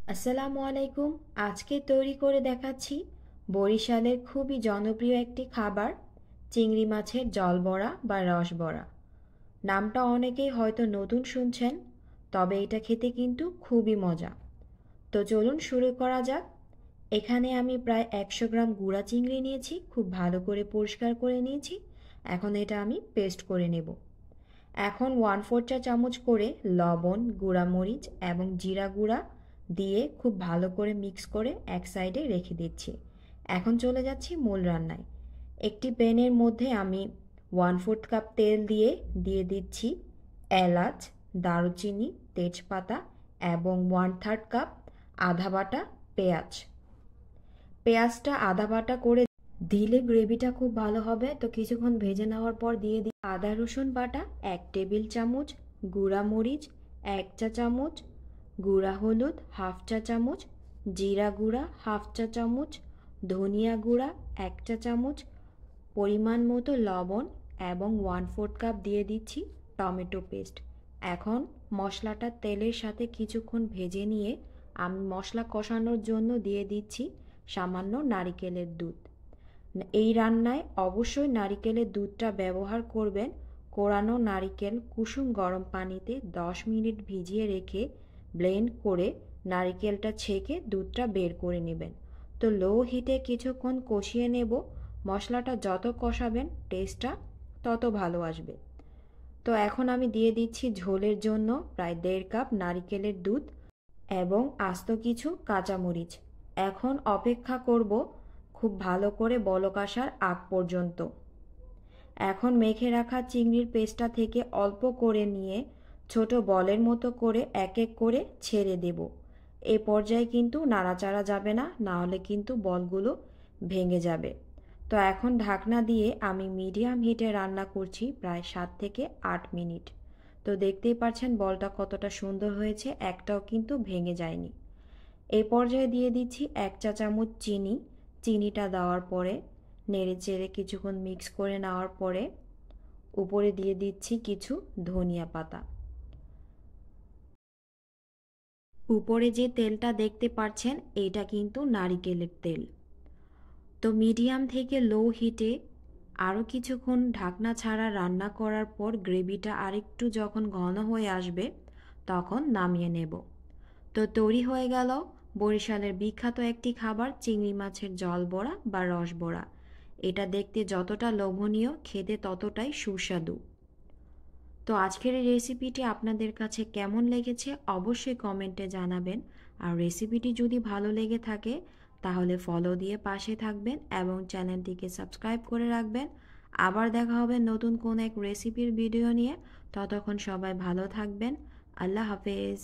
আসসালামু আলাইকুম। আজকে তৈরি করে দেখাচ্ছি বরিশালের খুবই জনপ্রিয় একটি খাবার, চিংড়ি মাছের জলবড়া বা রসবড়া। নামটা অনেকেই হয়তো নতুন শুনছেন, তবে এটা খেতে কিন্তু খুবই মজা। তো চলুন শুরু করা যাক। এখানে আমি প্রায় 100 গ্রাম গুঁড়া চিংড়ি নিয়েছি, খুব ভালো করে পরিষ্কার করে নিয়েছি। এখন এটা আমি পেস্ট করে নেব। এখন 1/4 চা চামচ করে লবণ, গুঁড়া মরিচ এবং জিরা গুঁড়া দিয়ে খুব ভালো করে মিক্স করে এক সাইডে রেখে দিচ্ছি। এখন চলে যাচ্ছি মূল রান্নায়। একটি প্যানের মধ্যে আমি 1/4 কাপ তেল দিয়ে দিচ্ছি এলাচ, দারুচিনি, তেজপাতা এবং 1/3 কাপ আদা বাটা পেঁয়াজ। পেঁয়াজটা আদা বাটা করে দিলে গ্রেভিটা খুব ভালো হবে। তো কিছুক্ষণ ভেজে নেওয়ার পর দিয়ে দিই আদা রসুন বাটা 1 টেবিল চামচ, গুঁড়া মরিচ 1 চা চামচ, গুঁড়া হলুদ 1/2 চা চামচ, জিরা গুঁড়া 1/2 চা চামচ, ধনিয়া গুঁড়া 1 চা চামচ, পরিমাণ মতো লবণ এবং 1/4 কাপ দিয়ে দিচ্ছি টমেটো পেস্ট। এখন মশলাটা তেলের সাথে কিছুক্ষণ ভেজে নিয়ে আমি মশলা কষানোর জন্য দিয়ে দিচ্ছি সামান্য নারিকেলের দুধ। এই রান্নায় অবশ্যই নারিকেলের দুধটা ব্যবহার করবেন। কোরানো নারিকেল কুসুম গরম পানিতে 10 মিনিট ভিজিয়ে রেখে ব্লেন্ড করে নারিকেলটা ছেঁকে দুধটা বের করে নেবেন। তো লো হিটে কিছুক্ষণ কষিয়ে নেব। মশলাটা যত কষাবেন টেস্টটা তত ভালো আসবে। তো এখন আমি দিয়ে দিচ্ছি ঝোলের জন্য প্রায় 1.5 কাপ নারিকেলের দুধ এবং আস্ত কিছু কাঁচামরিচ। এখন অপেক্ষা করব খুব ভালো করে বলক আসার আগ পর্যন্ত। এখন মেখে রাখা চিংড়ির পেস্টটা থেকে অল্প করে নিয়ে ছোট বলের মতো করে এক এক করে ছেড়ে দেব। এ পর্যায়ে কিন্তু নাড়াচাড়া যাবে না, না হলে কিন্তু বলগুলো ভেঙে যাবে। তো এখন ঢাকনা দিয়ে আমি মিডিয়াম হিটে রান্না করছি প্রায় 7 থেকে 8 মিনিট। তো দেখতেই পাচ্ছেন বলটা কতটা সুন্দর হয়েছে, একটাও কিন্তু ভেঙে যায়নি। এই পর্যায়ে দিয়ে দিচ্ছি 1 চা চামচ চিনি। চিনিটা দেওয়ার পরে নেড়ে চেড়ে কিছুক্ষণ মিক্স করে নেওয়ার পরে উপরে দিয়ে দিচ্ছি কিছু ধনিয়া পাতা। উপরে যে তেলটা দেখতে পাচ্ছেন এটা কিন্তু নারিকেলের তেল। তো মিডিয়াম থেকে লো হিটে আরও কিছুক্ষণ ঢাকনা ছাড়া রান্না করার পর গ্রেভিটা আরেকটু যখন ঘন হয়ে আসবে তখন নামিয়ে নেব। তো তৈরি হয়ে গেল বরিশালের বিখ্যাত একটি খাবার, চিংড়ি মাছের জলবড়া বা রসবড়া। এটা দেখতে যতটা লোভনীয়, খেতে ততটাই সুস্বাদু। তো আজকের এই রেসিপিটি আপনাদের কাছে কেমন লেগেছে অবশ্যই কমেন্টে জানাবেন। আর রেসিপিটি যদি ভালো লেগে থাকে তাহলে ফলো দিয়ে পাশে থাকবেন এবং চ্যানেলটিকে সাবস্ক্রাইব করে রাখবেন। আবার দেখা হবে নতুন কোন এক রেসিপির ভিডিও নিয়ে। ততক্ষণ সবাই ভালো থাকবেন। আল্লাহ হাফেজ।